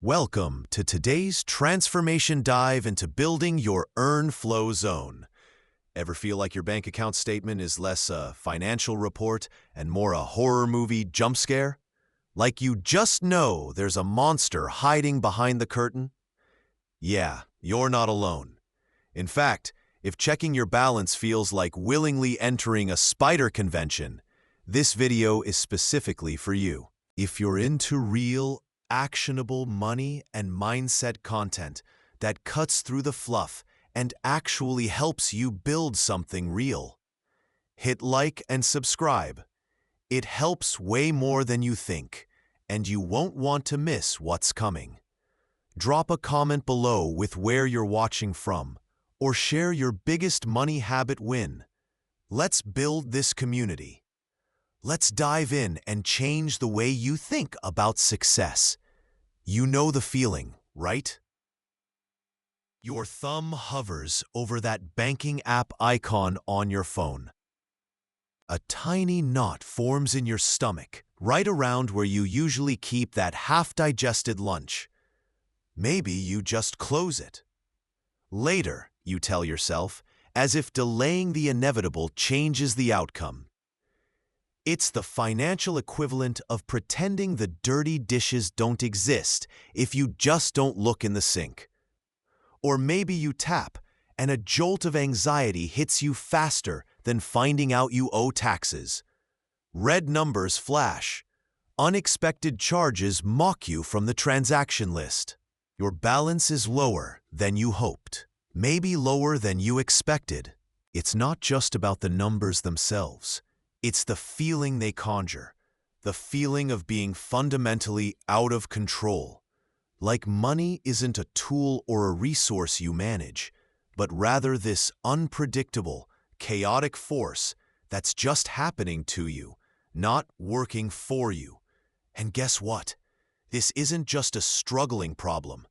Welcome to today's transformation dive into building your earn flow zone. Ever feel like your bank account statement is less a financial report and more a horror movie jump scare? Like you just know there's a monster hiding behind the curtain? Yeah, you're not alone. In fact, if checking your balance feels like willingly entering a spider convention, this video is specifically for you. If you're into real, actionable money and mindset content that cuts through the fluff and actually helps you build something real, hit like and subscribe. It helps way more than you think, and you won't want to miss what's coming. Drop a comment below with where you're watching from, or share your biggest money habit win. Let's build this community. Let's dive in and change the way you think about success. You know the feeling, right? Your thumb hovers over that banking app icon on your phone. A tiny knot forms in your stomach, right around where you usually keep that half-digested lunch. Maybe you just close it. Later, you tell yourself, as if delaying the inevitable changes the outcome. It's the financial equivalent of pretending the dirty dishes don't exist if you just don't look in the sink. Or maybe you tap, and a jolt of anxiety hits you faster than finding out you owe taxes. Red numbers flash. Unexpected charges mock you from the transaction list. Your balance is lower than you hoped, maybe lower than you expected. It's not just about the numbers themselves. It's the feeling they conjure, the feeling of being fundamentally out of control. Like money isn't a tool or a resource you manage, but rather this unpredictable, chaotic force that's just happening to you, not working for you. And guess what? This isn't just a struggling problem.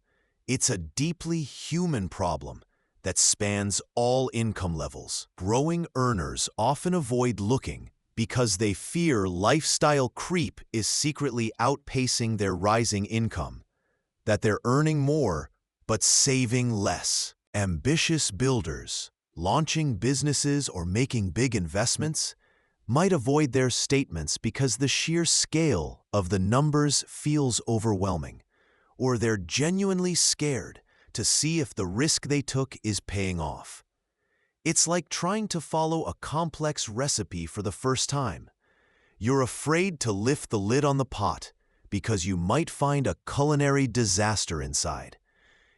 It's a deeply human problem that spans all income levels. Growing earners often avoid looking because they fear lifestyle creep is secretly outpacing their rising income, that they're earning more but saving less. Ambitious builders, launching businesses or making big investments, might avoid their statements because the sheer scale of the numbers feels overwhelming, or they're genuinely scared to see if the risk they took is paying off. It's like trying to follow a complex recipe for the first time. You're afraid to lift the lid on the pot because you might find a culinary disaster inside.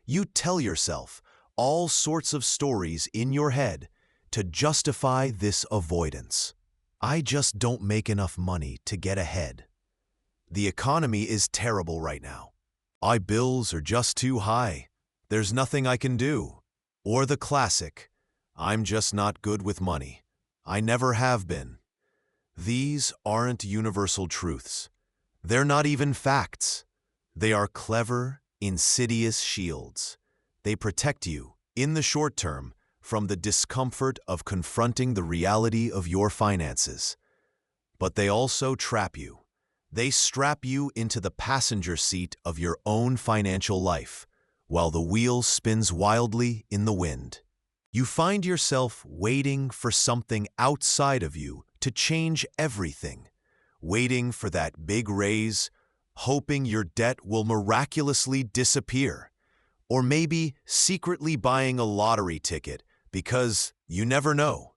You tell yourself all sorts of stories in your head to justify this avoidance. I just don't make enough money to get ahead. The economy is terrible right now. My bills are just too high. There's nothing I can do. Or the classic, I'm just not good with money. I never have been. These aren't universal truths. They're not even facts. They are clever, insidious shields. They protect you, in the short term, from the discomfort of confronting the reality of your finances. But they also trap you. They strap you into the passenger seat of your own financial life, while the wheel spins wildly in the wind. You find yourself waiting for something outside of you to change everything, waiting for that big raise, hoping your debt will miraculously disappear, or maybe secretly buying a lottery ticket because you never know.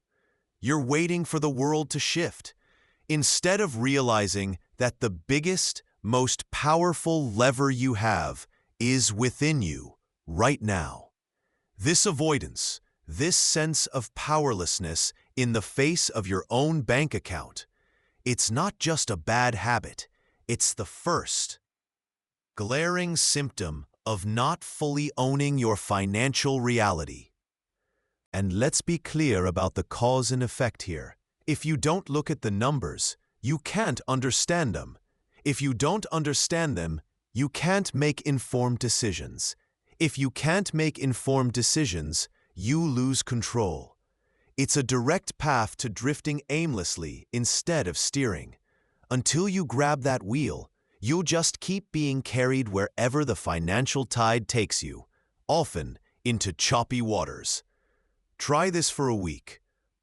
You're waiting for the world to shift, instead of realizing that the biggest, most powerful lever you have is within you right now. This avoidance, this sense of powerlessness in the face of your own bank account, it's not just a bad habit, it's the first glaring symptom of not fully owning your financial reality. And let's be clear about the cause and effect here. If you don't look at the numbers, you can't understand them. If you don't understand them, you can't make informed decisions. If you can't make informed decisions, you lose control. It's a direct path to drifting aimlessly instead of steering. Until you grab that wheel, You'll just keep being carried wherever the financial tide takes you, often into choppy waters. Try this for a week.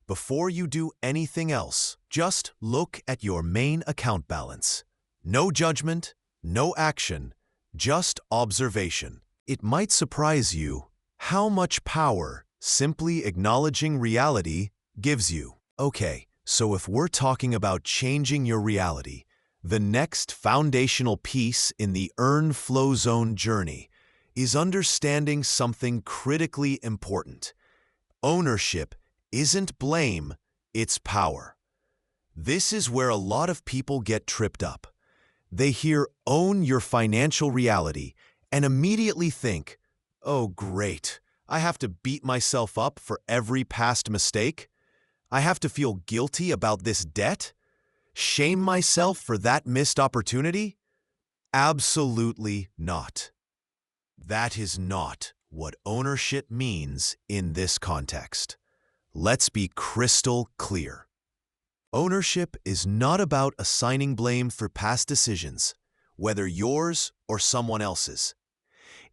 Before you do anything else, just look at your main account balance. No judgment, no action, just observation. It might surprise you how much power simply acknowledging reality gives you. Okay, so if we're talking about changing your reality, the next foundational piece in the Earn Flow Zone journey is understanding something critically important. Ownership isn't blame, it's power. This is where a lot of people get tripped up. They hear own your financial reality and immediately think, oh great, I have to beat myself up for every past mistake? I have to feel guilty about this debt? Shame myself for that missed opportunity? Absolutely not. That is not what ownership means in this context. Let's be crystal clear. Ownership is not about assigning blame for past decisions, whether yours or someone else's.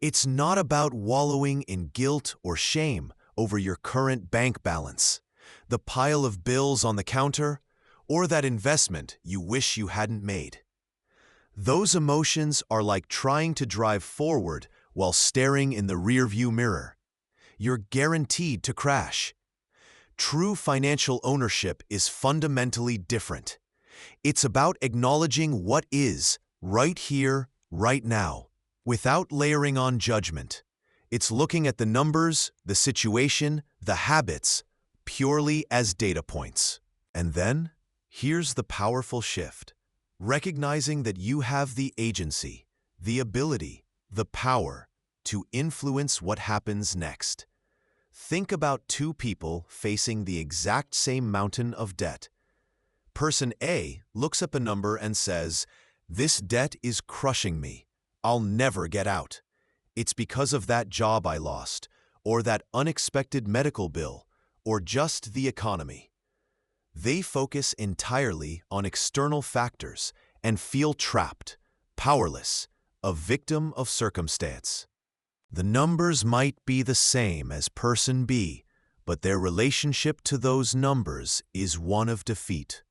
It's not about wallowing in guilt or shame over your current bank balance, the pile of bills on the counter, or that investment you wish you hadn't made. Those emotions are like trying to drive forward while staring in the rearview mirror. You're guaranteed to crash. True financial ownership is fundamentally different. It's about acknowledging what is, right here, right now, without layering on judgment. It's looking at the numbers, the situation, the habits, purely as data points. And then, here's the powerful shift. Recognizing that you have the agency, the ability, the power to influence what happens next. Think about two people facing the exact same mountain of debt. Person A looks up a number and says, "This debt is crushing me. I'll never get out. It's because of that job I lost, or that unexpected medical bill, or just the economy." They focus entirely on external factors and feel trapped, powerless, a victim of circumstance. The numbers might be the same as person B, but their relationship to those numbers is one of defeat.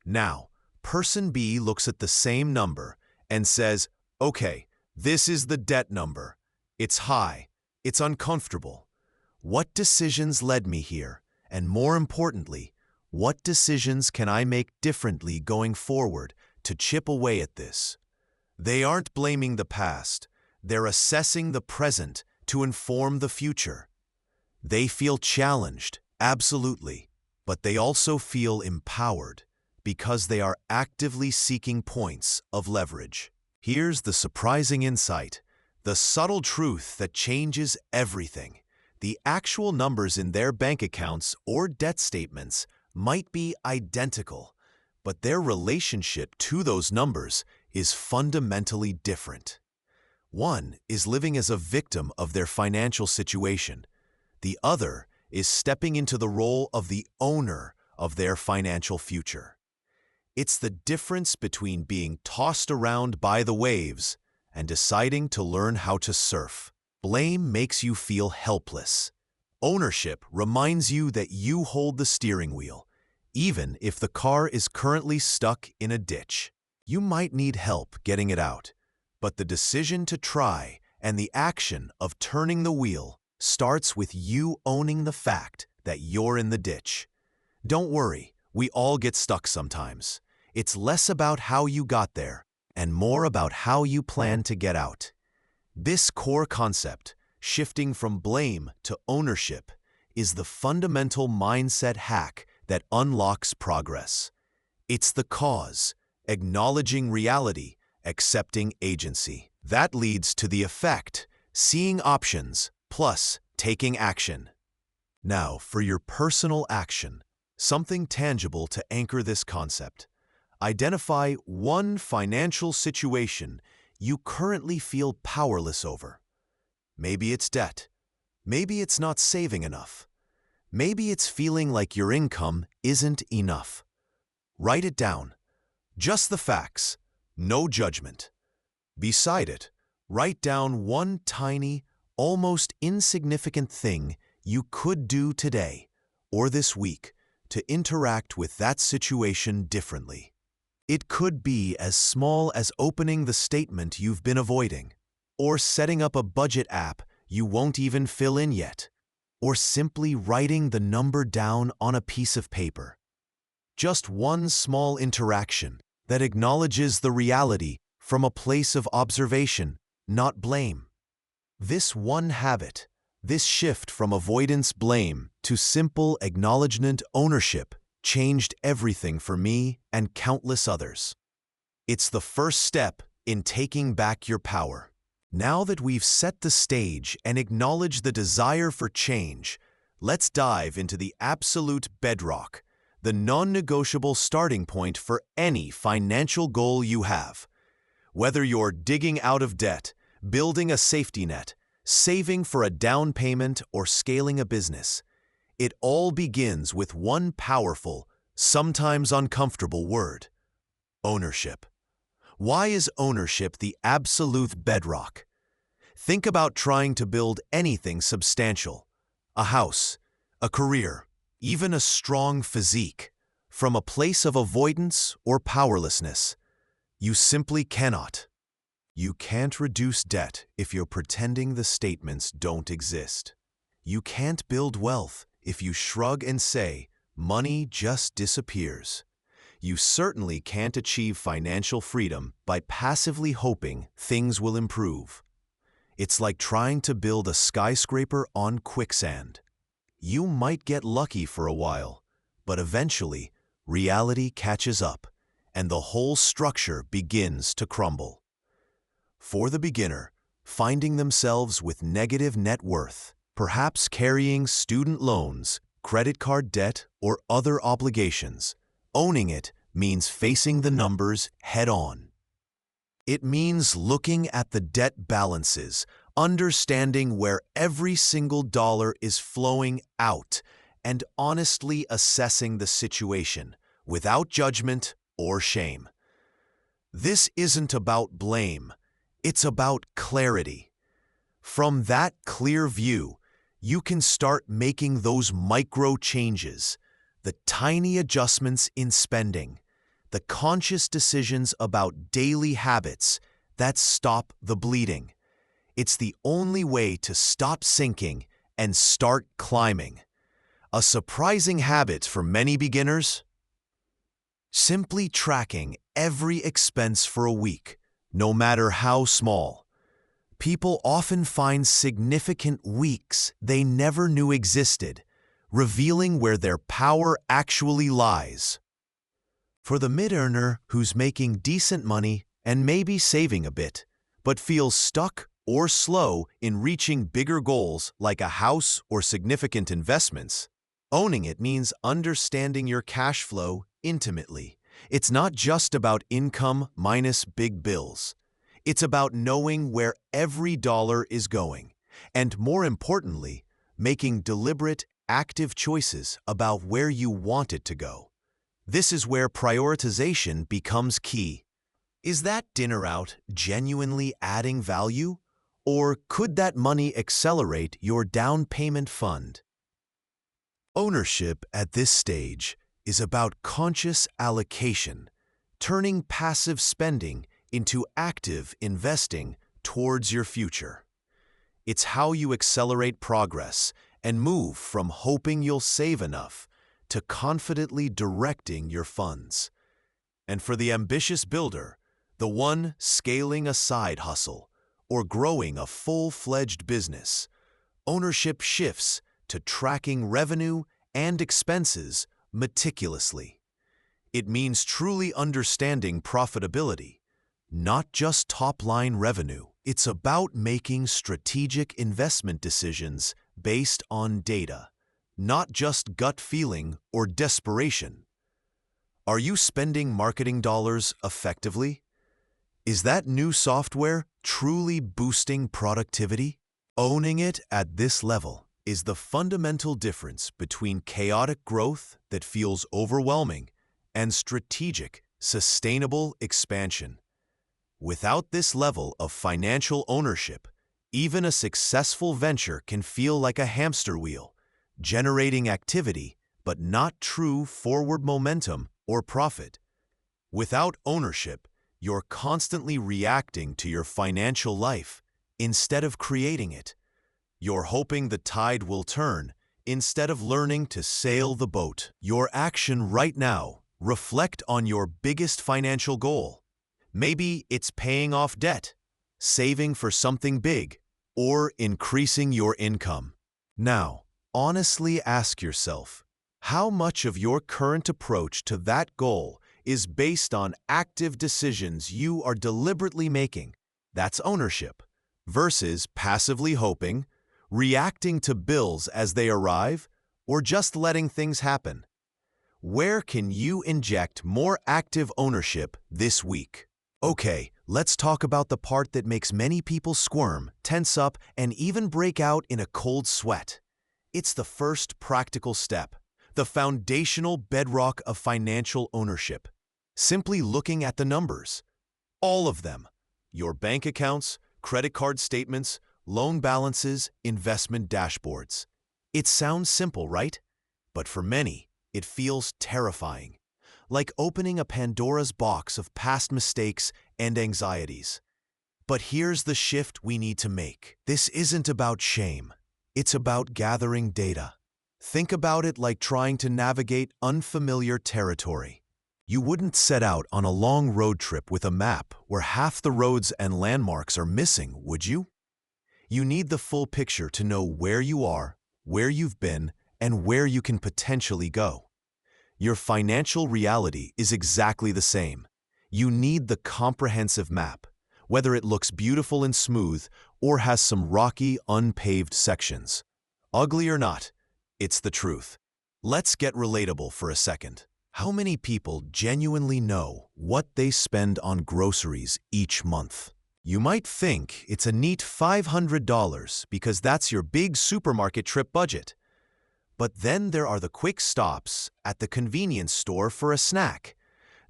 Now, person B looks at the same number and says, "Okay, this is the debt number. It's high. It's uncomfortable. What decisions led me here? And more importantly, what decisions can I make differently going forward to chip away at this?" They aren't blaming the past. They're assessing the present to inform the future. They feel challenged, absolutely, but they also feel empowered because they are actively seeking points of leverage. Here's the surprising insight, the subtle truth that changes everything. The actual numbers in their bank accounts or debt statements might be identical, but their relationship to those numbers is fundamentally different. One is living as a victim of their financial situation. The other is stepping into the role of the owner of their financial future. It's the difference between being tossed around by the waves and deciding to learn how to surf. Blame makes you feel helpless. Ownership reminds you that you hold the steering wheel, even if the car is currently stuck in a ditch. You might need help getting it out, but the decision to try and the action of turning the wheel starts with you owning the fact that you're in the ditch. Don't worry, we all get stuck sometimes. It's less about how you got there and more about how you plan to get out. This core concept, shifting from blame to ownership, is the fundamental mindset hack that unlocks progress. It's the cause, acknowledging reality, accepting agency. That leads to the effect, seeing options, plus taking action. Now, for your personal action, something tangible to anchor this concept. Identify one financial situation you currently feel powerless over. Maybe it's debt. Maybe it's not saving enough. Maybe it's feeling like your income isn't enough. Write it down. Just the facts. No judgment. Beside it, write down one tiny, almost insignificant thing you could do today or this week to interact with that situation differently. It could be as small as opening the statement you've been avoiding, or setting up a budget app you won't even fill in yet, or simply writing the number down on a piece of paper. Just one small interaction that acknowledges the reality from a place of observation, not blame. This one habit, this shift from avoidance blame to simple acknowledgement ownership, changed everything for me and countless others. It's the first step in taking back your power. Now that we've set the stage and acknowledged the desire for change, let's dive into the absolute bedrock, the non-negotiable starting point for any financial goal you have. Whether you're digging out of debt, building a safety net, saving for a down payment, or scaling a business, it all begins with one powerful, sometimes uncomfortable word: ownership. Why is ownership the absolute bedrock? Think about trying to build anything substantial: a house, a career, even a strong physique, from a place of avoidance or powerlessness. You simply cannot. You can't reduce debt if you're pretending the statements don't exist. You can't build wealth if you shrug and say, money just disappears. You certainly can't achieve financial freedom by passively hoping things will improve. It's like trying to build a skyscraper on quicksand. You might get lucky for a while, but eventually, reality catches up, and the whole structure begins to crumble. For the beginner, finding themselves with negative net worth, perhaps carrying student loans, credit card debt, or other obligations, owning it means facing the numbers head-on. It means looking at the debt balances, understanding where every single dollar is flowing out, and honestly assessing the situation without judgment or shame. This isn't about blame. It's about clarity. From that clear view, you can start making those micro changes, the tiny adjustments in spending, the conscious decisions about daily habits that stop the bleeding. It's the only way to stop sinking and start climbing. A surprising habit for many beginners: simply tracking every expense for a week, no matter how small. People often find significant weeks they never knew existed, revealing where their power actually lies. For the mid-earner who's making decent money and maybe saving a bit, but feels stuck or slow in reaching bigger goals like a house or significant investments, owning it means understanding your cash flow intimately. It's not just about income minus big bills. It's about knowing where every dollar is going, and more importantly, making deliberate, active choices about where you want it to go. This is where prioritization becomes key. Is that dinner out genuinely adding value? Or could that money accelerate your down payment fund? Ownership at this stage is about conscious allocation, turning passive spending into active investing towards your future. It's how you accelerate progress and move from hoping you'll save enough to confidently directing your funds. And for the ambitious builder, the one scaling a side hustle or growing a full-fledged business, ownership shifts to tracking revenue and expenses meticulously. It means truly understanding profitability, not just top-line revenue. It's about making strategic investment decisions based on data, not just gut feeling or desperation. Are you spending marketing dollars effectively? Is that new software truly boosting productivity? Owning it at this level is the fundamental difference between chaotic growth that feels overwhelming and strategic, sustainable expansion. Without this level of financial ownership, even a successful venture can feel like a hamster wheel, generating activity but not true forward momentum or profit. Without ownership, you're constantly reacting to your financial life instead of creating it. You're hoping the tide will turn instead of learning to sail the boat. Your action right now reflect on your biggest financial goal. Maybe it's paying off debt, saving for something big, or increasing your income. Now, honestly ask yourself, how much of your current approach to that goal is based on active decisions you are deliberately making? That's ownership. Versus passively hoping, reacting to bills as they arrive, or just letting things happen. Where can you inject more active ownership this week? Okay, let's talk about the part that makes many people squirm, tense up, and even break out in a cold sweat. It's the first practical step, the foundational bedrock of financial ownership. Simply looking at the numbers. All of them. Your bank accounts, credit card statements, loan balances, investment dashboards. It sounds simple, right? But for many, it feels terrifying. Like opening a Pandora's box of past mistakes and anxieties. But here's the shift we need to make. This isn't about shame. It's about gathering data. Think about it like trying to navigate unfamiliar territory. You wouldn't set out on a long road trip with a map where half the roads and landmarks are missing, would you? You need the full picture to know where you are, where you've been, and where you can potentially go. Your financial reality is exactly the same. You need the comprehensive map, whether it looks beautiful and smooth or has some rocky, unpaved sections. Ugly or not, it's the truth. Let's get relatable for a second. How many people genuinely know what they spend on groceries each month? You might think it's a neat $500 because that's your big supermarket trip budget. But then there are the quick stops at the convenience store for a snack,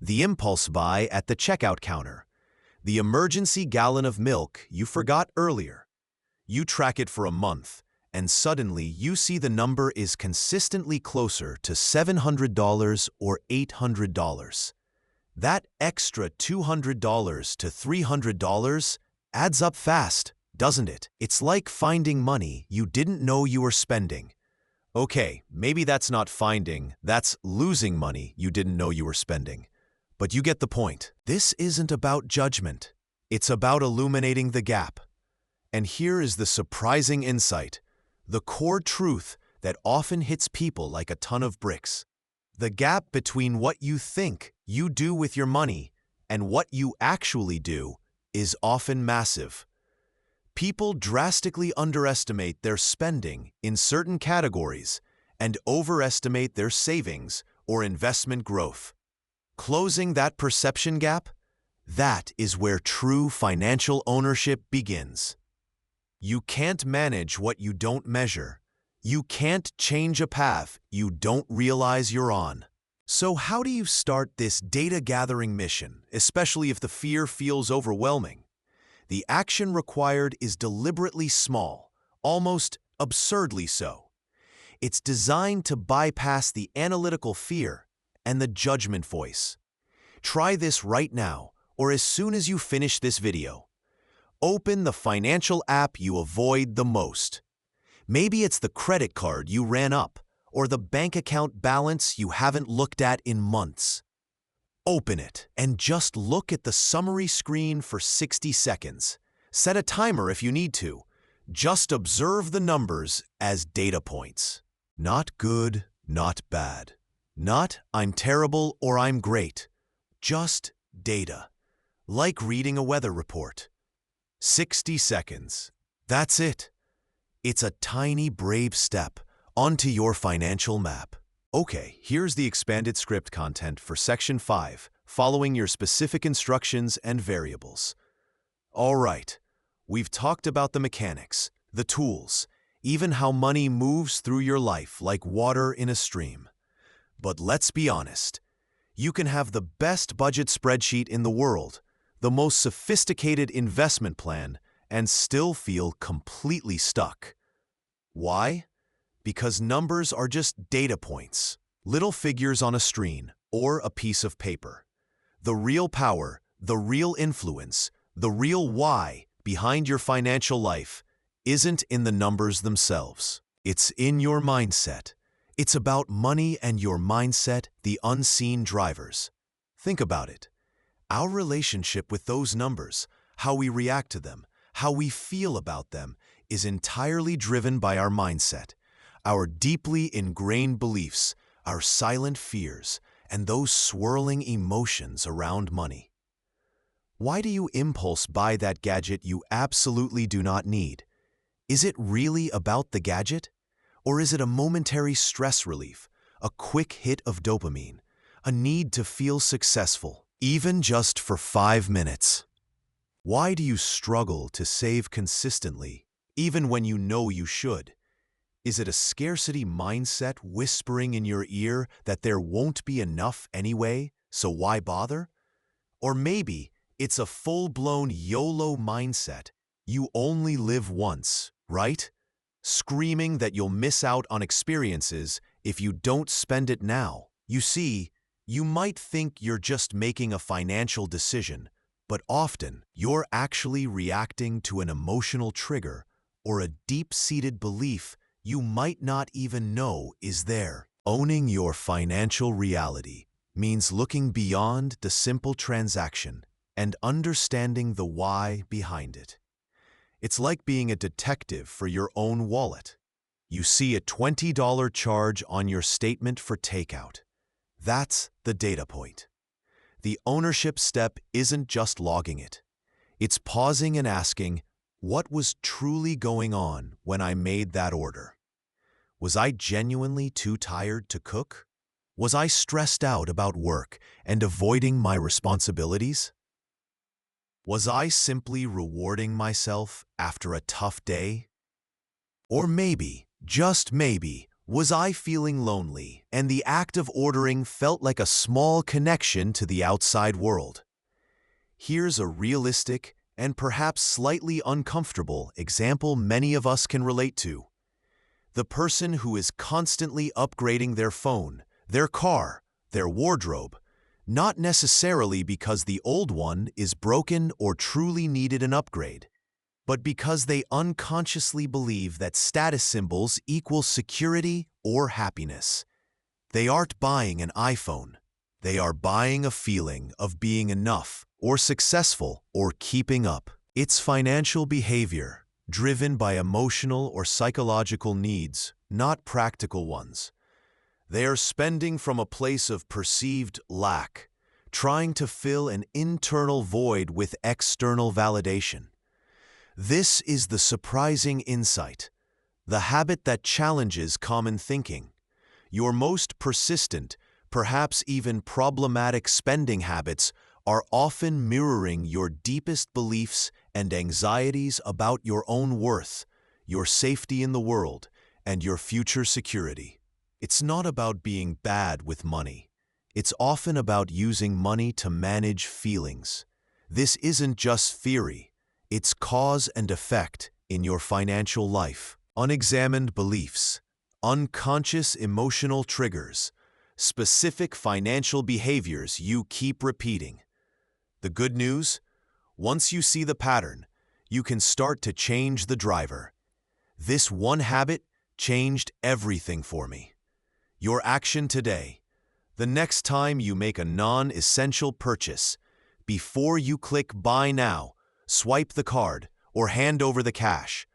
the impulse buy at the checkout counter, the emergency gallon of milk you forgot earlier. You track it for a month, and suddenly you see the number is consistently closer to $700 or $800. That extra $200 to $300 adds up fast, doesn't it? It's like finding money you didn't know you were spending. Okay, maybe that's not finding, that's losing money you didn't know you were spending. But you get the point. This isn't about judgment. It's about illuminating the gap. And here is the surprising insight, the core truth that often hits people like a ton of bricks. The gap between what you think you do with your money and what you actually do is often massive. People drastically underestimate their spending in certain categories and overestimate their savings or investment growth. Closing that perception gap, that is where true financial ownership begins. You can't manage what you don't measure. You can't change a path you don't realize you're on. So how do you start this data-gathering mission, especially if the fear feels overwhelming? The action required is deliberately small, almost absurdly so. It's designed to bypass the analytical fear and the judgment voice. Try this right now, or as soon as you finish this video. Open the financial app you avoid the most. Maybe it's the credit card you ran up, or the bank account balance you haven't looked at in months. Open it and just look at the summary screen for 60 seconds. Set a timer if you need to. Just observe the numbers as data points. Not good, not bad. Not I'm terrible or I'm great. Just data. Like reading a weather report. 60 seconds. That's it. It's a tiny, brave step onto your financial map. Okay, here's the expanded script content for Section 5, following your specific instructions and variables. All right, we've talked about the mechanics, the tools, even how money moves through your life like water in a stream. But let's be honest, you can have the best budget spreadsheet in the world, the most sophisticated investment plan, and still feel completely stuck. Why? Because numbers are just data points, little figures on a screen or a piece of paper. The real power, the real influence, the real why behind your financial life isn't in the numbers themselves. It's in your mindset. It's about money and your mindset, the unseen drivers. Think about it. Our relationship with those numbers, how we react to them, how we feel about them, is entirely driven by our mindset, our deeply ingrained beliefs, our silent fears, and those swirling emotions around money. Why do you impulse buy that gadget you absolutely do not need? Is it really about the gadget? Or is it a momentary stress relief, a quick hit of dopamine, a need to feel successful, even just for 5 minutes? Why do you struggle to save consistently, even when you know you should? Is it a scarcity mindset whispering in your ear that there won't be enough anyway, so why bother? Or maybe it's a full-blown YOLO mindset. You only live once, right? Screaming that you'll miss out on experiences if you don't spend it now. You see, you might think you're just making a financial decision, but often you're actually reacting to an emotional trigger or a deep-seated belief you might not even know is there. Owning your financial reality means looking beyond the simple transaction and understanding the why behind it. It's like being a detective for your own wallet. You see a $20 charge on your statement for takeout. That's the data point. The ownership step isn't just logging it. It's pausing and asking, what was truly going on when I made that order? Was I genuinely too tired to cook? Was I stressed out about work and avoiding my responsibilities? Was I simply rewarding myself after a tough day? Or maybe, just maybe, was I feeling lonely and the act of ordering felt like a small connection to the outside world? Here's a realistic and perhaps slightly uncomfortable example many of us can relate to. The person who is constantly upgrading their phone, their car, their wardrobe, not necessarily because the old one is broken or truly needed an upgrade, but because they unconsciously believe that status symbols equal security or happiness. They aren't buying an iPhone. They are buying a feeling of being enough or successful or keeping up. It's financial behavior, driven by emotional or psychological needs, not practical ones. They are spending from a place of perceived lack, trying to fill an internal void with external validation. This is the surprising insight, the habit that challenges common thinking. Your most persistent, perhaps even problematic spending habits are often mirroring your deepest beliefs and anxieties about your own worth, your safety in the world, and your future security. It's not about being bad with money. It's often about using money to manage feelings. This isn't just theory. It's cause and effect in your financial life. Unexamined beliefs, unconscious emotional triggers, specific financial behaviors you keep repeating. The good news? Once you see the pattern, you can start to change the driver. This one habit changed everything for me. Your action today, the next time you make a non-essential purchase, before you click Buy Now, swipe the card, or hand over the cash,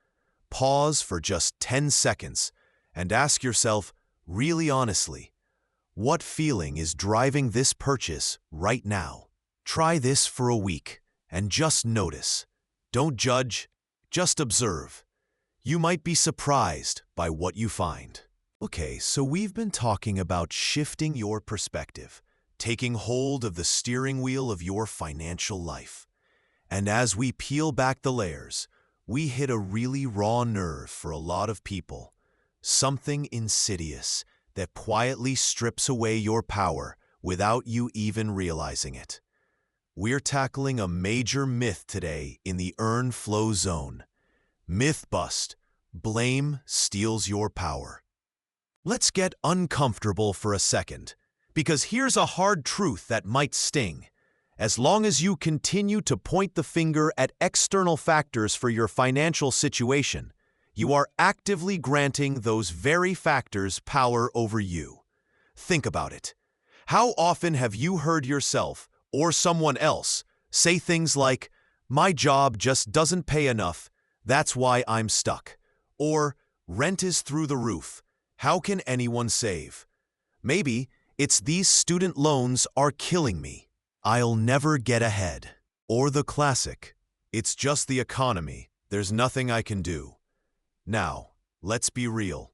pause for just 10 seconds and ask yourself, really honestly, what feeling is driving this purchase right now? Try this for a week and just notice. Don't judge, just observe. You might be surprised by what you find. Okay, so we've been talking about shifting your perspective, taking hold of the steering wheel of your financial life. And as we peel back the layers, we hit a really raw nerve for a lot of people, something insidious that quietly strips away your power without you even realizing it. We're tackling a major myth today in the Earn Flow Zone. Myth bust. Blame steals your power. Let's get uncomfortable for a second, because here's a hard truth that might sting. As long as you continue to point the finger at external factors for your financial situation, you are actively granting those very factors power over you. Think about it. How often have you heard yourself or someone else say things like, "My job just doesn't pay enough, that's why I'm stuck," or "Rent is through the roof, how can anyone save?" Maybe it's "These student loans are killing me, I'll never get ahead." Or the classic, "It's just the economy, there's nothing I can do." Now, let's be real.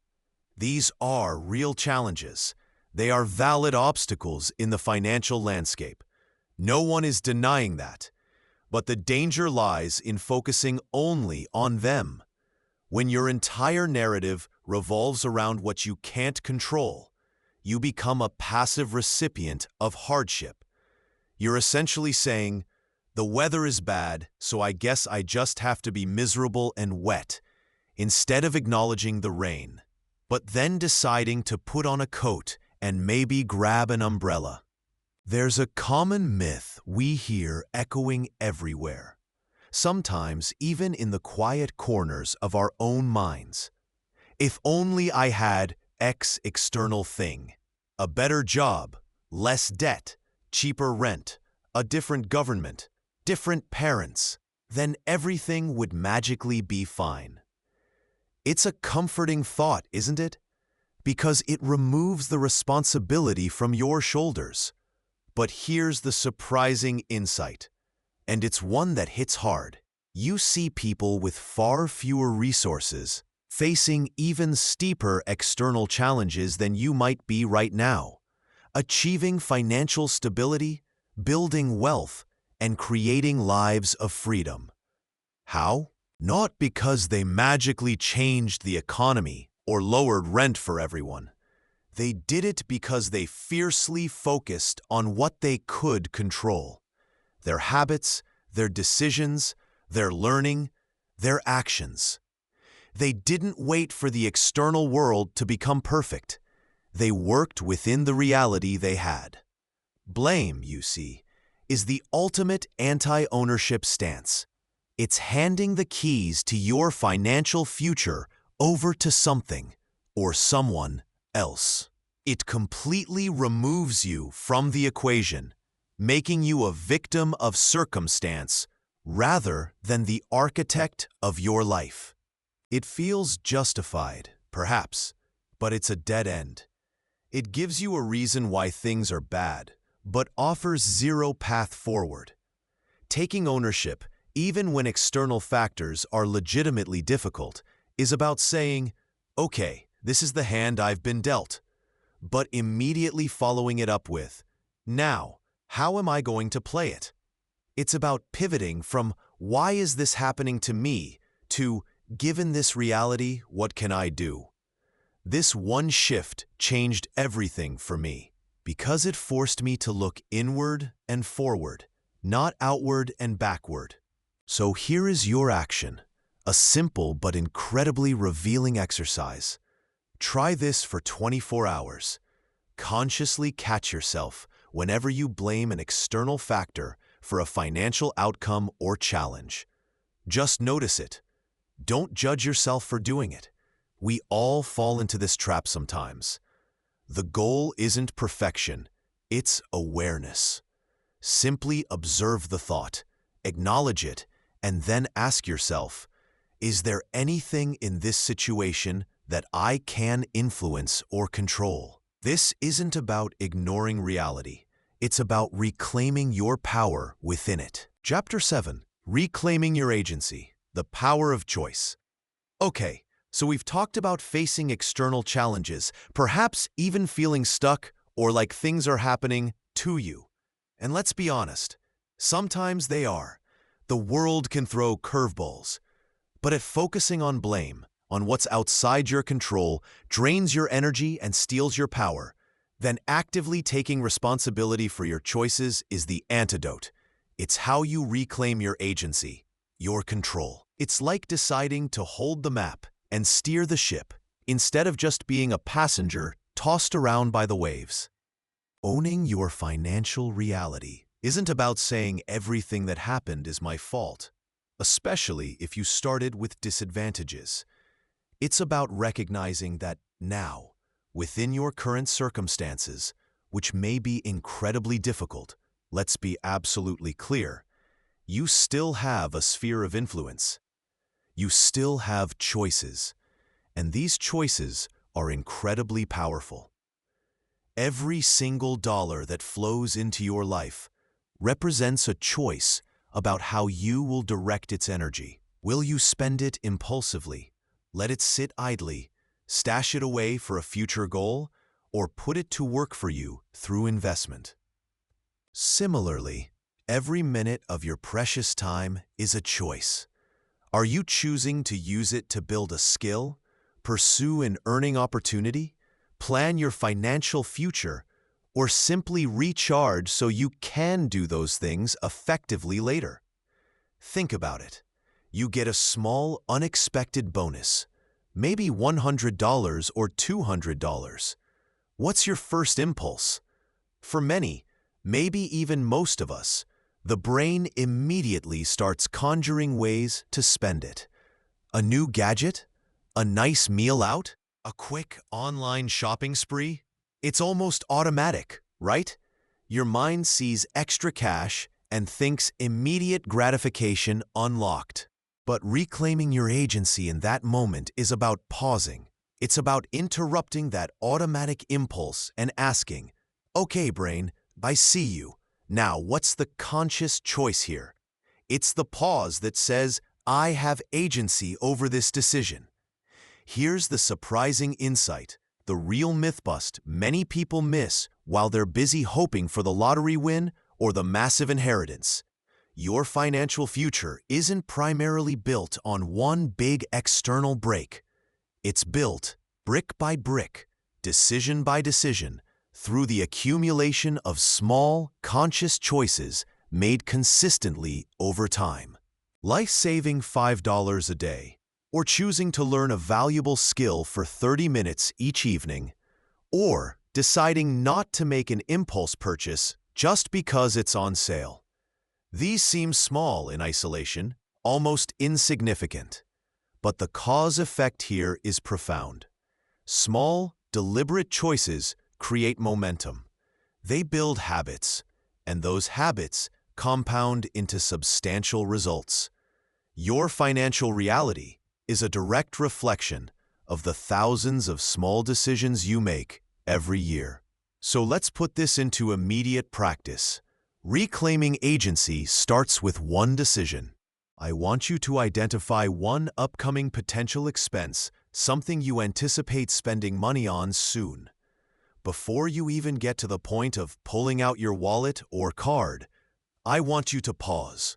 These are real challenges. They are valid obstacles in the financial landscape. No one is denying that. But the danger lies in focusing only on them. When your entire narrative revolves around what you can't control, you become a passive recipient of hardship. You're essentially saying, "The weather is bad, so I guess I just have to be miserable and wet," instead of acknowledging the rain, but then deciding to put on a coat and maybe grab an umbrella. There's a common myth we hear echoing everywhere, sometimes even in the quiet corners of our own minds. If only I had X external thing, a better job, less debt, cheaper rent, a different government, different parents, then everything would magically be fine. It's a comforting thought, isn't it? Because it removes the responsibility from your shoulders. But here's the surprising insight, and it's one that hits hard. You see people with far fewer resources facing even steeper external challenges than you might be right now, achieving financial stability, building wealth, and creating lives of freedom. How? Not because they magically changed the economy or lowered rent for everyone. They did it because they fiercely focused on what they could control: their habits, their decisions, their learning, their actions. They didn't wait for the external world to become perfect. They worked within the reality they had. Blame, you see, is the ultimate anti-ownership stance. It's handing the keys to your financial future over to something or someone else. It completely removes you from the equation, making you a victim of circumstance rather than the architect of your life. It feels justified, perhaps, but it's a dead end. It gives you a reason why things are bad, but offers zero path forward. Taking ownership, even when external factors are legitimately difficult, is about saying, "Okay, this is the hand I've been dealt," but immediately following it up with, "Now, how am I going to play it?" It's about pivoting from "Why is this happening to me?" to "Given this reality, what can I do?" This one shift changed everything for me, because it forced me to look inward and forward, not outward and backward. So here is your action, a simple but incredibly revealing exercise. Try this for 24 hours. Consciously catch yourself whenever you blame an external factor for a financial outcome or challenge. Just notice it. Don't judge yourself for doing it. We all fall into this trap sometimes. The goal isn't perfection, it's awareness. Simply observe the thought, acknowledge it, and then ask yourself, is there anything in this situation that I can influence or control? This isn't about ignoring reality. It's about reclaiming your power within it. Chapter 7. Reclaiming your agency, the power of choice. Okay, so we've talked about facing external challenges, perhaps even feeling stuck or like things are happening to you. And let's be honest, sometimes they are. The world can throw curveballs. But if focusing on blame, on what's outside your control, drains your energy and steals your power, then actively taking responsibility for your choices is the antidote. It's how you reclaim your agency, your control. It's like deciding to hold the map and steer the ship instead of just being a passenger tossed around by the waves. Owning your financial reality isn't about saying everything that happened is my fault, especially if you started with disadvantages. It's about recognizing that now, within your current circumstances, which may be incredibly difficult, let's be absolutely clear, you still have a sphere of influence. You still have choices, and these choices are incredibly powerful. Every single dollar that flows into your life represents a choice about how you will direct its energy. Will you spend it impulsively, let it sit idly, stash it away for a future goal, or put it to work for you through investment? Similarly, every minute of your precious time is a choice. Are you choosing to use it to build a skill, pursue an earning opportunity, plan your financial future, or simply recharge so you can do those things effectively later? Think about it. You get a small, unexpected bonus, maybe $100 or $200. What's your first impulse? For many, maybe even most of us, the brain immediately starts conjuring ways to spend it. A new gadget? A nice meal out? A quick online shopping spree? It's almost automatic, right? Your mind sees extra cash and thinks immediate gratification unlocked. But reclaiming your agency in that moment is about pausing. It's about interrupting that automatic impulse and asking, "Okay, brain, I see you. Now, what's the conscious choice here?" It's the pause that says, "I have agency over this decision." Here's the surprising insight, the real myth bust many people miss while they're busy hoping for the lottery win or the massive inheritance. Your financial future isn't primarily built on one big external break. It's built brick by brick, decision by decision, through the accumulation of small, conscious choices made consistently over time. Like saving $5 a day, or choosing to learn a valuable skill for 30 minutes each evening, or deciding not to make an impulse purchase just because it's on sale. These seem small in isolation, almost insignificant. But the cause-effect here is profound. Small, deliberate choices create momentum. They build habits, and those habits compound into substantial results. Your financial reality is a direct reflection of the thousands of small decisions you make every year. So let's put this into immediate practice. Reclaiming agency starts with one decision. I want you to identify one upcoming potential expense, something you anticipate spending money on soon. Before you even get to the point of pulling out your wallet or card, I want you to pause.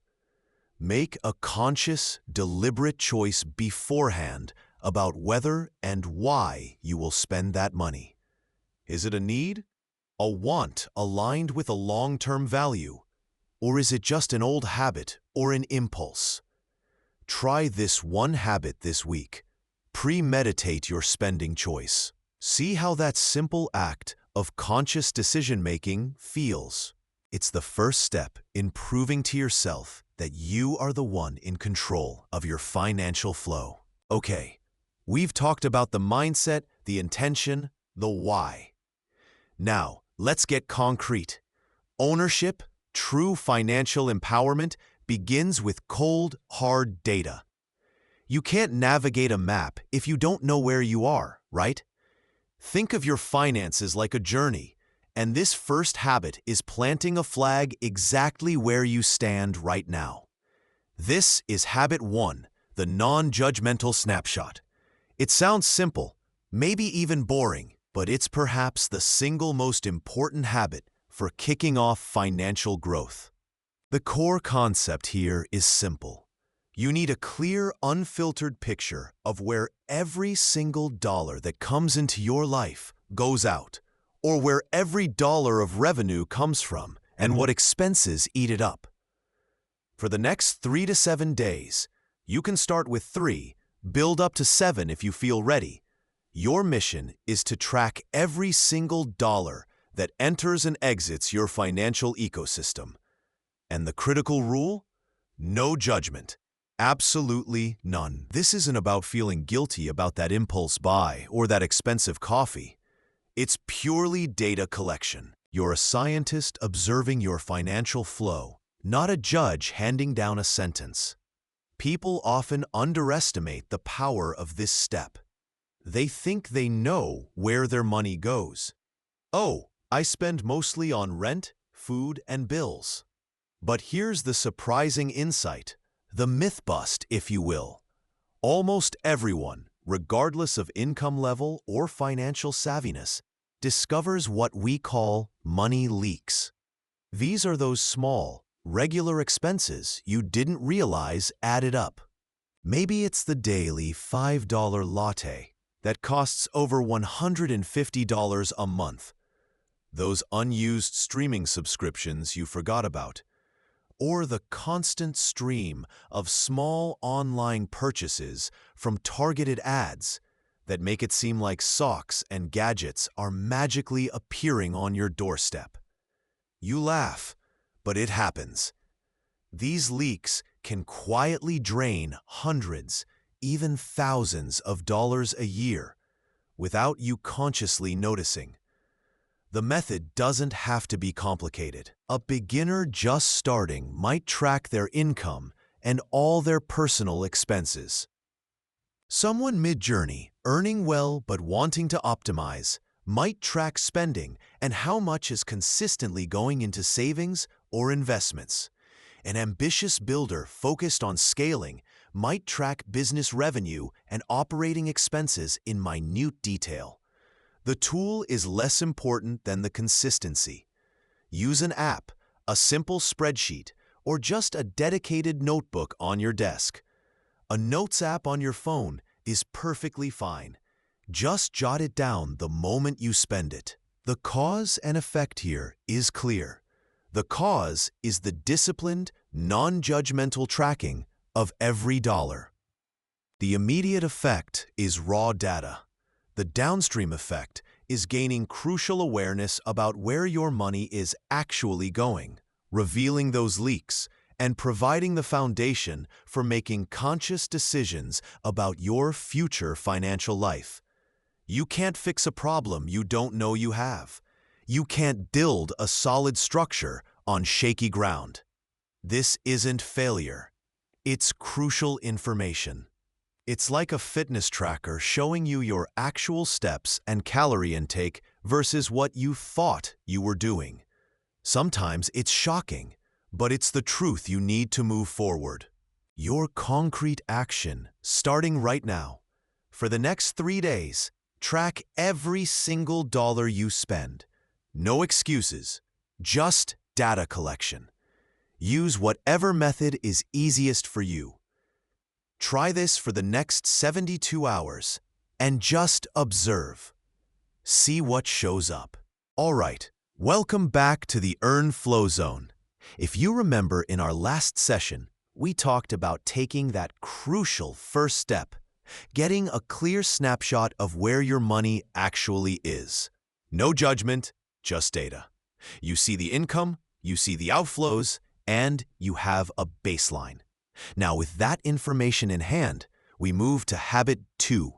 Make a conscious, deliberate choice beforehand about whether and why you will spend that money. Is it a need? A want aligned with a long-term value? Or is it just an old habit or an impulse? Try this one habit this week. Premeditate your spending choice. See how that simple act of conscious decision-making feels. It's the first step in proving to yourself that you are the one in control of your financial flow. Okay, we've talked about the mindset, the intention, the why. Now, let's get concrete. Ownership, true financial empowerment, begins with cold, hard data. You can't navigate a map if you don't know where you are, right? Think of your finances like a journey, and this first habit is planting a flag exactly where you stand right now. This is habit 1, the non-judgmental snapshot. It sounds simple, maybe even boring, but it's perhaps the single most important habit for kicking off financial growth. The core concept here is simple. You need a clear, unfiltered picture of where every single dollar that comes into your life goes out, or where every dollar of revenue comes from and what expenses eat it up. For the next 3 to 7 days, you can start with 3, build up to 7 if you feel ready. Your mission is to track every single dollar that enters and exits your financial ecosystem. And the critical rule? No judgment. Absolutely none. This isn't about feeling guilty about that impulse buy or that expensive coffee. It's purely data collection. You're a scientist observing your financial flow, not a judge handing down a sentence. People often underestimate the power of this step. They think they know where their money goes. Oh, I spend mostly on rent, food, and bills. But here's the surprising insight, the myth bust, if you will. Almost everyone, regardless of income level or financial savviness, discovers what we call money leaks. These are those small, regular expenses you didn't realize added up. Maybe it's the daily $5 latte that costs over $150 a month, those unused streaming subscriptions you forgot about, or the constant stream of small online purchases from targeted ads that make it seem like socks and gadgets are magically appearing on your doorstep. You laugh, but it happens. These leaks can quietly drain hundreds, even thousands of dollars a year without you consciously noticing. The method doesn't have to be complicated. A beginner just starting might track their income and all their personal expenses. Someone mid-journey, earning well but wanting to optimize, might track spending and how much is consistently going into savings or investments. An ambitious builder focused on scaling might track business revenue and operating expenses in minute detail. The tool is less important than the consistency. Use an app, a simple spreadsheet, or just a dedicated notebook on your desk. A notes app on your phone is perfectly fine. Just jot it down the moment you spend it. The cause and effect here is clear. The cause is the disciplined, non-judgmental tracking of every dollar. The immediate effect is raw data. The downstream effect is gaining crucial awareness about where your money is actually going, revealing those leaks, and providing the foundation for making conscious decisions about your future financial life. You can't fix a problem you don't know you have. You can't build a solid structure on shaky ground. This isn't failure. It's crucial information. It's like a fitness tracker showing you your actual steps and calorie intake versus what you thought you were doing. Sometimes it's shocking, but it's the truth you need to move forward. Your concrete action, starting right now. For the next 3 days, track every single dollar you spend. No excuses, just data collection. Use whatever method is easiest for you. Try this for the next 72 hours and just observe. See what shows up. All right, welcome back to the Earn Flow Zone. If you remember in our last session, we talked about taking that crucial first step, getting a clear snapshot of where your money actually is. No judgment, just data. You see the income, you see the outflows, and you have a baseline. Now, with that information in hand, we move to Habit 2,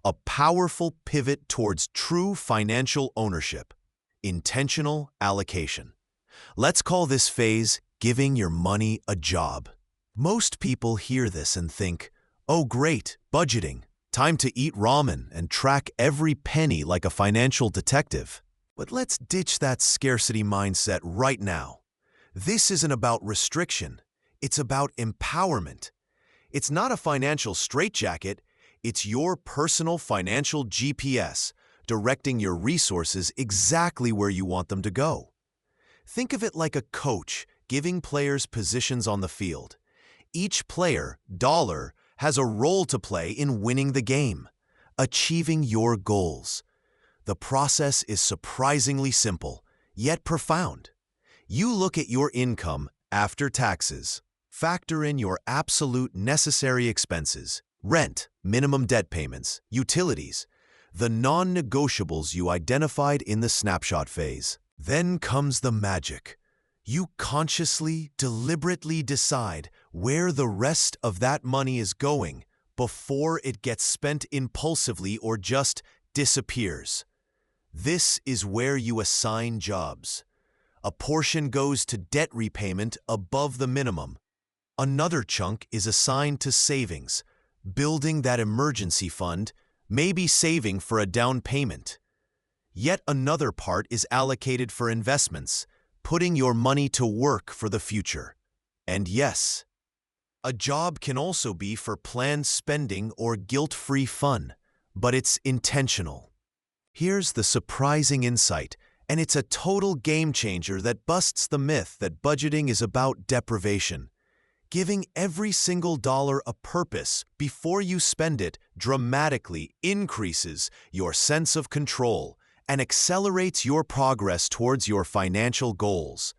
a powerful pivot towards true financial ownership, intentional allocation. Let's call this phase giving your money a job. Most people hear this and think, oh great, budgeting, time to eat ramen and track every penny like a financial detective. But let's ditch that scarcity mindset right now. This isn't about restriction. It's about empowerment. It's not a financial straitjacket. It's your personal financial GPS, directing your resources exactly where you want them to go. Think of it like a coach giving players positions on the field. Each player, dollar, has a role to play in winning the game, achieving your goals. The process is surprisingly simple, yet profound. You look at your income after taxes, Factor in your absolute necessary expenses: rent, minimum debt payments, utilities, the non-negotiables you identified in the snapshot phase. Then comes the magic. You consciously, deliberately decide where the rest of that money is going before it gets spent impulsively or just disappears. This is where you assign jobs. A portion goes to debt repayment above the minimum. Another chunk is assigned to savings, building that emergency fund, maybe saving for a down payment. Yet another part is allocated for investments, putting your money to work for the future. And yes, a job can also be for planned spending or guilt-free fun, but it's intentional. Here's the surprising insight, and it's a total game changer that busts the myth that budgeting is about deprivation. Giving every single dollar a purpose before you spend it dramatically increases your sense of control and accelerates your progress towards your financial goals.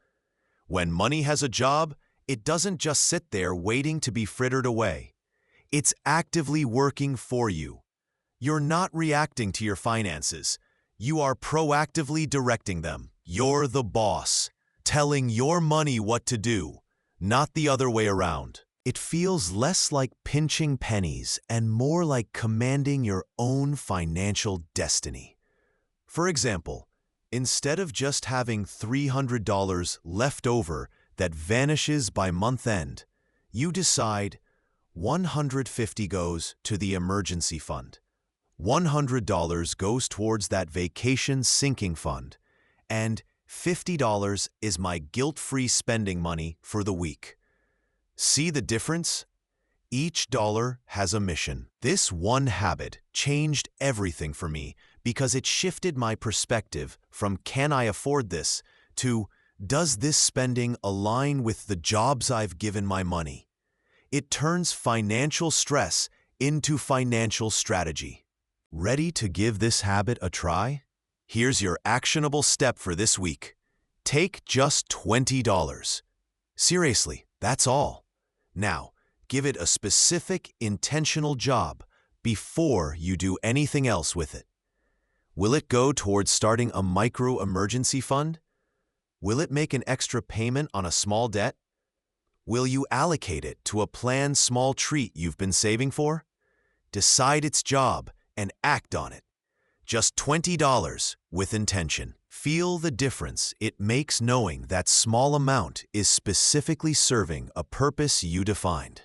When money has a job, it doesn't just sit there waiting to be frittered away. It's actively working for you. You're not reacting to your finances. You are proactively directing them. You're the boss, telling your money what to do, not the other way around. It feels less like pinching pennies and more like commanding your own financial destiny. For example, instead of just having $300 left over that vanishes by month end, you decide $150 goes to the emergency fund, $100 goes towards that vacation sinking fund, and $50 is my guilt-free spending money for the week. See the difference? Each dollar has a mission. This one habit changed everything for me because it shifted my perspective from "can I afford this" to "does this spending align with the jobs I've given my money?" It turns financial stress into financial strategy. Ready to give this habit a try? Here's your actionable step for this week. Take just $20. Seriously, that's all. Now, give it a specific, intentional job before you do anything else with it. Will it go towards starting a micro-emergency fund? Will it make an extra payment on a small debt? Will you allocate it to a planned small treat you've been saving for? Decide its job and act on it. Just $20 with intention. Feel the difference it makes knowing that small amount is specifically serving a purpose you defined.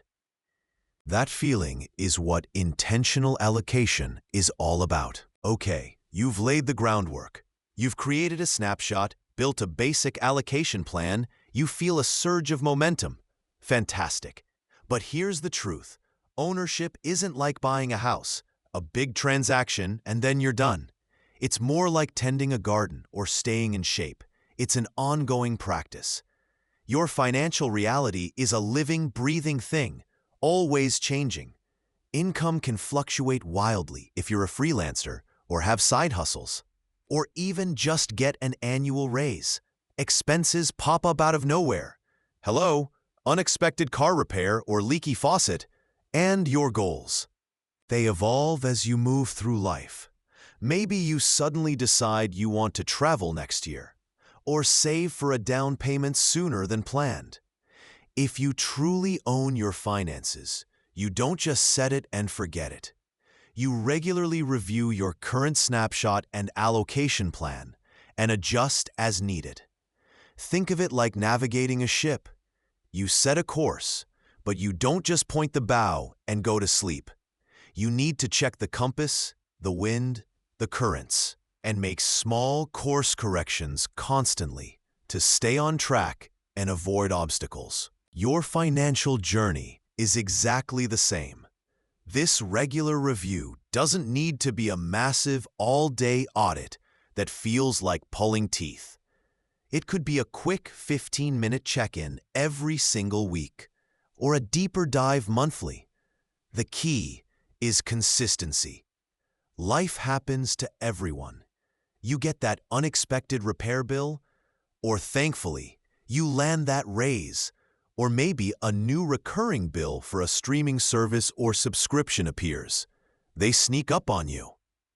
That feeling is what intentional allocation is all about. Okay, you've laid the groundwork. You've created a snapshot, built a basic allocation plan, you feel a surge of momentum. Fantastic. But here's the truth. Ownership isn't like buying a house, a big transaction, and then you're done. It's more like tending a garden or staying in shape. It's an ongoing practice. Your financial reality is a living, breathing thing, always changing. Income can fluctuate wildly if you're a freelancer or have side hustles, or even just get an annual raise. Expenses pop up out of nowhere. Hello, unexpected car repair or leaky faucet, and your goals. They evolve as you move through life. Maybe you suddenly decide you want to travel next year, or save for a down payment sooner than planned. If you truly own your finances, you don't just set it and forget it. You regularly review your current snapshot and allocation plan and adjust as needed. Think of it like navigating a ship. You set a course, but you don't just point the bow and go to sleep. You need to check the compass, the wind, the currents, and make small course corrections constantly to stay on track and avoid obstacles. Your financial journey is exactly the same. This regular review doesn't need to be a massive all-day audit that feels like pulling teeth. It could be a quick 15-minute check-in every single week, or a deeper dive monthly. The key is consistency. Life happens to everyone. You get that unexpected repair bill, or thankfully, you land that raise, Or maybe a new recurring bill for a streaming service or subscription appears. They sneak up on you.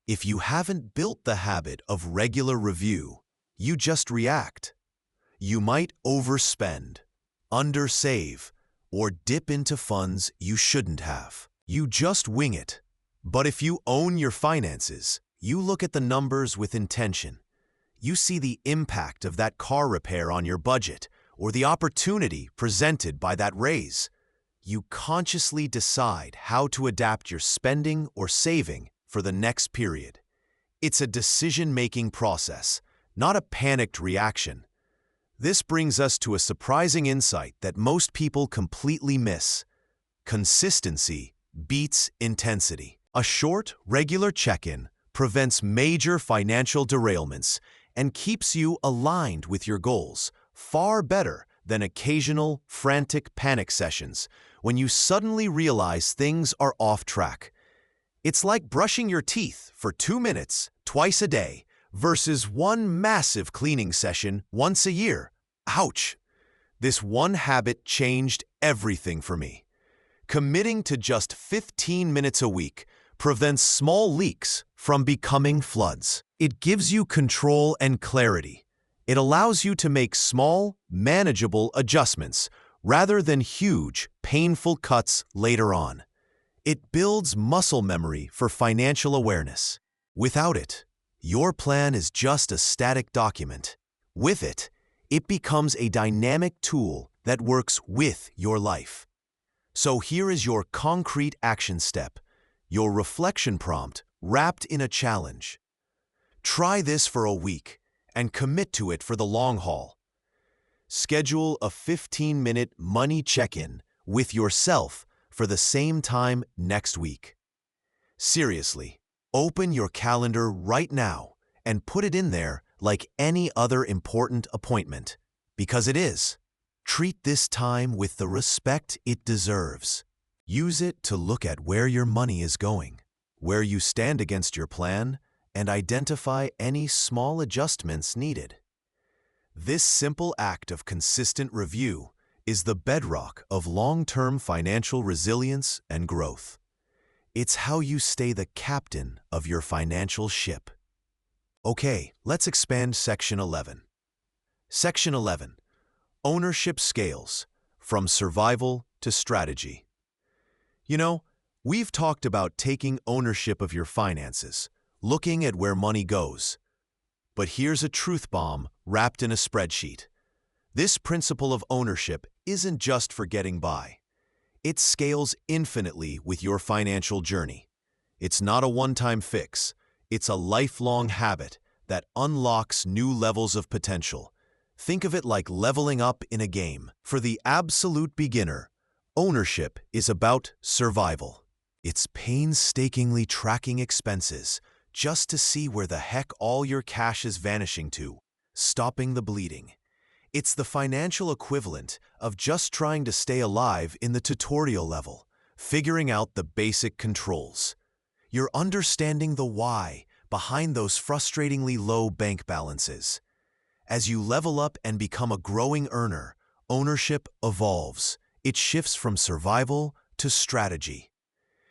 If you haven't built the habit of regular review, you just react. You might overspend, undersave, or dip into funds you shouldn't have. You just wing it. But if you own your finances, you look at the numbers with intention. You see the impact of that car repair on your budget or the opportunity presented by that raise. You consciously decide how to adapt your spending or saving for the next period. It's a decision-making process, not a panicked reaction. This brings us to a surprising insight that most people completely miss. Consistency beats intensity. A short, regular check-in prevents major financial derailments and keeps you aligned with your goals, far better than occasional, frantic panic sessions when you suddenly realize things are off track. It's like brushing your teeth for 2 minutes, twice a day, versus one massive cleaning session once a year. Ouch! This one habit changed everything for me. Committing to just 15 minutes a week prevents small leaks from becoming floods. It gives you control and clarity. It allows you to make small, manageable adjustments rather than huge, painful cuts later on. It builds muscle memory for financial awareness. Without it, your plan is just a static document. With it, it becomes a dynamic tool that works with your life. So here is your concrete action step, your reflection prompt wrapped in a challenge. Try this for a week and commit to it for the long haul. Schedule a 15-minute money check-in with yourself for the same time next week. Seriously, open your calendar right now and put it in there like any other important appointment, because it is. Treat this time with the respect it deserves. Use it to look at where your money is going, where you stand against your plan, and identify any small adjustments needed. This simple act of consistent review is the bedrock of long-term financial resilience and growth. It's how you stay the captain of your financial ship. Okay, let's expand Section 11. Section 11. Ownership scales, from survival to strategy. You know, we've talked about taking ownership of your finances, looking at where money goes. But here's a truth bomb wrapped in a spreadsheet. This principle of ownership isn't just for getting by. It scales infinitely with your financial journey. It's not a one-time fix. It's a lifelong habit that unlocks new levels of potential. Think of it like leveling up in a game. For the absolute beginner, ownership is about survival. It's painstakingly tracking expenses just to see where the heck all your cash is vanishing to, stopping the bleeding. It's the financial equivalent of just trying to stay alive in the tutorial level, figuring out the basic controls. You're understanding the why behind those frustratingly low bank balances. As you level up and become a growing earner, ownership evolves. It shifts from survival to strategy.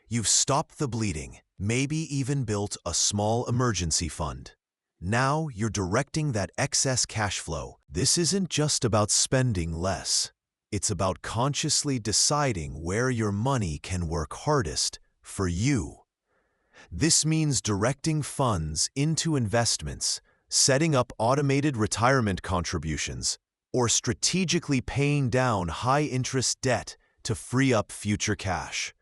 You've stopped the bleeding, maybe even built a small emergency fund. Now you're directing that excess cash flow. This isn't just about spending less. It's about consciously deciding where your money can work hardest for you. This means directing funds into investments, setting up automated retirement contributions, or strategically paying down high-interest debt to free up future cash.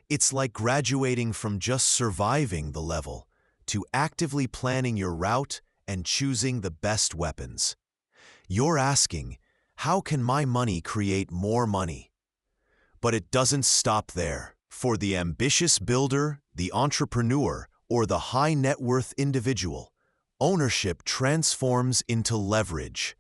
It's like graduating from just surviving the level to actively planning your route and choosing the best weapons. You're asking, how can my money create more money? But it doesn't stop there. For the ambitious builder, the entrepreneur, or the high net worth individual, ownership transforms into leverage.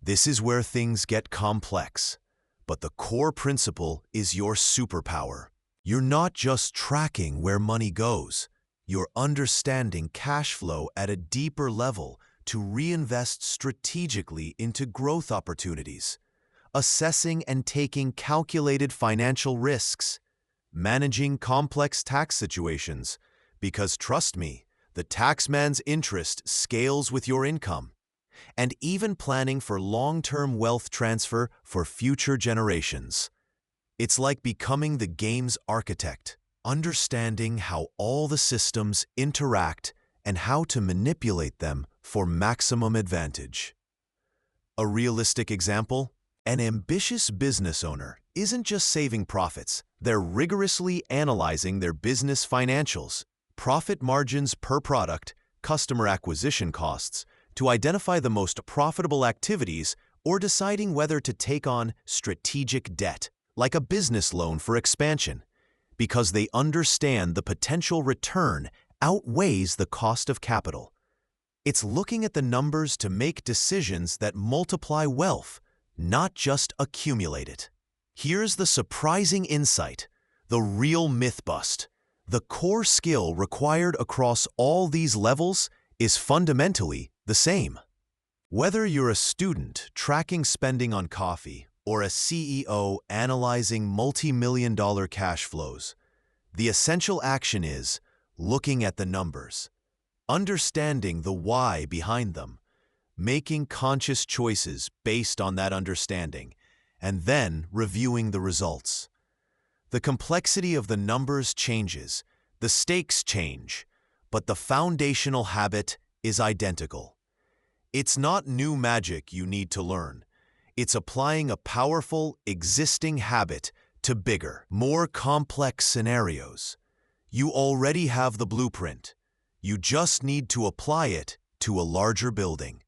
This is where things get complex, but the core principle is your superpower. You're not just tracking where money goes, you're understanding cash flow at a deeper level to reinvest strategically into growth opportunities. assessing and taking calculated financial risks, managing complex tax situations, because trust me, the taxman's interest scales with your income, and even planning for long-term wealth transfer for future generations. It's like becoming the game's architect, understanding how all the systems interact and how to manipulate them for maximum advantage. A realistic example? An ambitious business owner isn't just saving profits, they're rigorously analyzing their business financials, profit margins per product, customer acquisition costs, to identify the most profitable activities or deciding whether to take on strategic debt, like a business loan for expansion, because they understand the potential return outweighs the cost of capital. It's looking at the numbers to make decisions that multiply wealth, not just accumulate it. Here's the surprising insight, the real myth bust. The core skill required across all these levels is fundamentally the same. Whether you're a student tracking spending on coffee or a CEO analyzing multi-million-dollar cash flows, the essential action is looking at the numbers, understanding the why behind them, making conscious choices based on that understanding, and then reviewing the results. The complexity of the numbers changes, the stakes change, but the foundational habit is identical. It's not new magic you need to learn. It's applying a powerful, existing habit to bigger, more complex scenarios. You already have the blueprint. You just need to apply it to a larger building.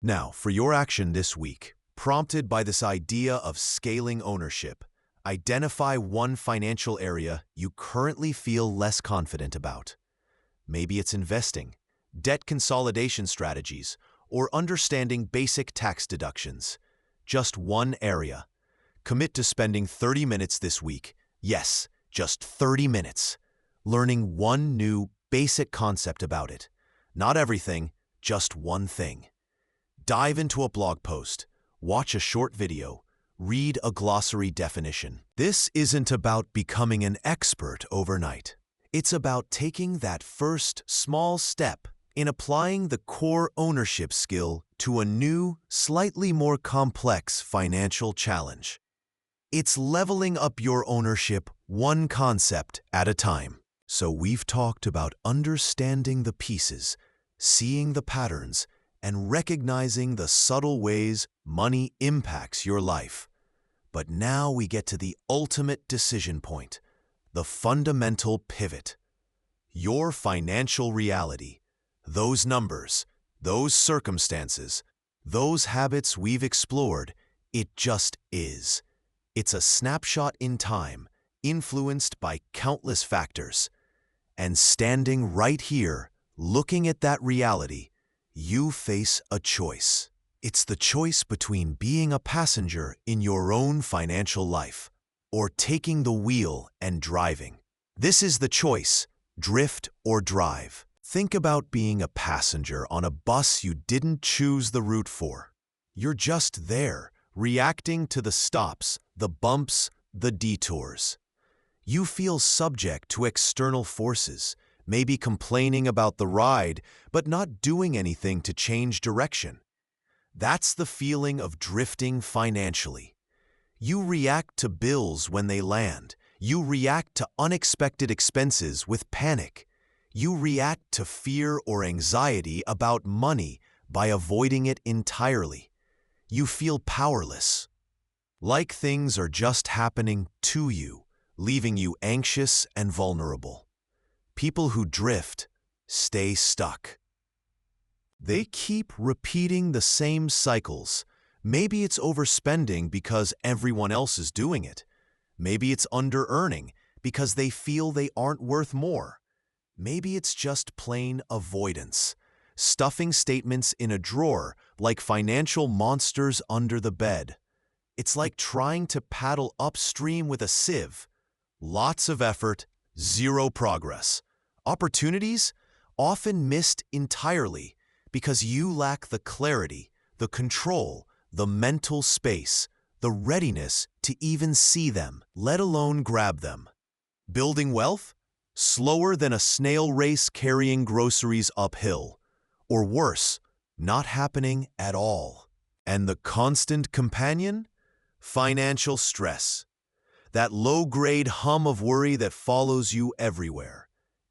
Now, for your action this week, prompted by this idea of scaling ownership, identify one financial area you currently feel less confident about. Maybe it's investing, debt consolidation strategies, or understanding basic tax deductions. Just one area. Commit to spending 30 minutes this week. Yes, just 30 minutes. Learning one new basic concept about it. Not everything, just one thing. Dive into a blog post, watch a short video, read a glossary definition. This isn't about becoming an expert overnight. It's about taking that first small step in applying the core ownership skill to a new, slightly more complex financial challenge. It's leveling up your ownership one concept at a time. So we've talked about understanding the pieces, seeing the patterns, and recognizing the subtle ways money impacts your life. But now we get to the ultimate decision point, the fundamental pivot. Your financial reality, those numbers, those circumstances, those habits we've explored, it just is. It's a snapshot in time, influenced by countless factors. And standing right here, looking at that reality, you face a choice. It's the choice between being a passenger in your own financial life or taking the wheel and driving. This is the choice, drift or drive. Think about being a passenger on a bus you didn't choose the route for. You're just there, reacting to the stops, the bumps, the detours. You feel subject to external forces, maybe complaining about the ride, but not doing anything to change direction. That's the feeling of drifting financially. You react to bills when they land. You react to unexpected expenses with panic. You react to fear or anxiety about money by avoiding it entirely. You feel powerless, like things are just happening to you, leaving you anxious and vulnerable. People who drift stay stuck. They keep repeating the same cycles. Maybe it's overspending because everyone else is doing it. Maybe it's under-earning because they feel they aren't worth more. Maybe it's just plain avoidance, stuffing statements in a drawer like financial monsters under the bed. It's like trying to paddle upstream with a sieve. Lots of effort, zero progress. Opportunities often missed entirely because you lack the clarity, the control, the mental space, the readiness to even see them, let alone grab them. Building wealth? Slower than a snail race carrying groceries uphill. Or worse, not happening at all. And the constant companion? Financial stress. That low-grade hum of worry that follows you everywhere.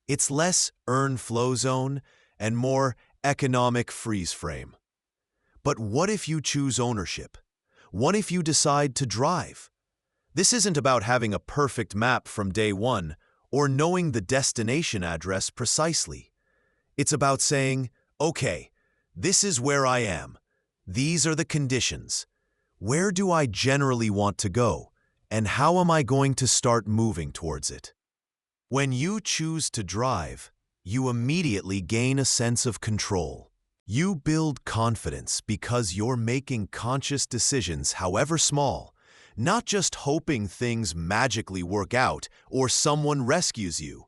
It's less earn flow zone and more economic freeze frame. But what if you choose ownership? What if you decide to drive? This isn't about having a perfect map from day one or knowing the destination address precisely. It's about saying, okay, this is where I am. These are the conditions. Where do I generally want to go? And how am I going to start moving towards it? When you choose to drive, you immediately gain a sense of control. You build confidence because you're making conscious decisions, however small, not just hoping things magically work out or someone rescues you.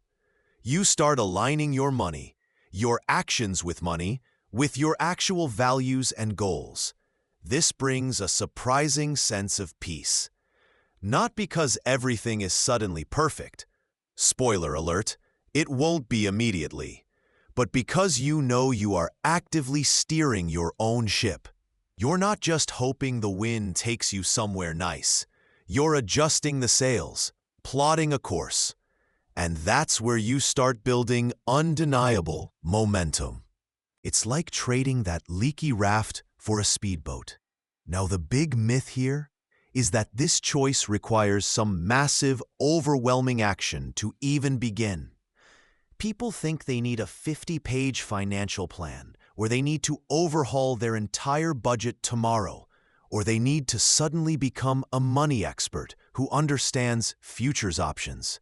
You start aligning your money, your actions with money, with your actual values and goals. This brings a surprising sense of peace. Not because everything is suddenly perfect. Spoiler alert, it won't be immediately. But because you know you are actively steering your own ship. You're not just hoping the wind takes you somewhere nice. You're adjusting the sails, plotting a course. And that's where you start building undeniable momentum. It's like trading that leaky raft for a speedboat. Now the big myth here is that this choice requires some massive, overwhelming action to even begin. People think they need a 50-page financial plan, or they need to overhaul their entire budget tomorrow, or they need to suddenly become a money expert who understands futures options.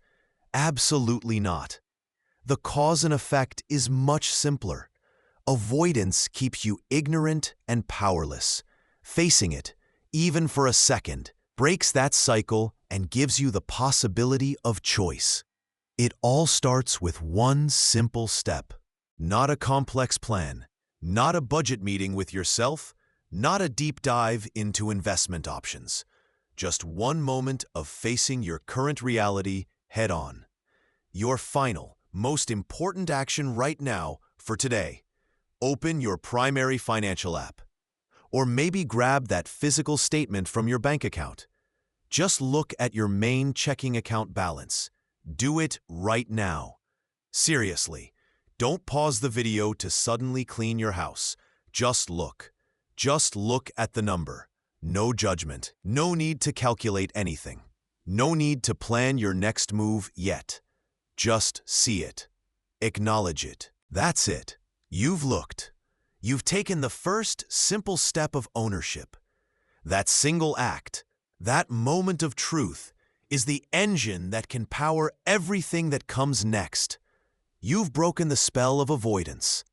Absolutely not. The cause and effect is much simpler. Avoidance keeps you ignorant and powerless. Facing it, even for a second, breaks that cycle and gives you the possibility of choice. It all starts with one simple step. Not a complex plan, not a budget meeting with yourself, not a deep dive into investment options. Just one moment of facing your current reality head-on. Your final, most important action right now for today. Open your primary financial app. Or maybe grab that physical statement from your bank account. Just look at your main checking account balance. Do it right now. Seriously, don't pause the video to suddenly clean your house. Just look. Just look at the number. No judgment. No need to calculate anything. No need to plan your next move yet. Just see it. Acknowledge it. That's it. You've looked. You've taken the first simple step of ownership. That single act, that moment of truth, is the engine that can power everything that comes next. You've broken the spell of avoidance.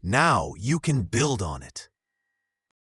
Now you can build on it.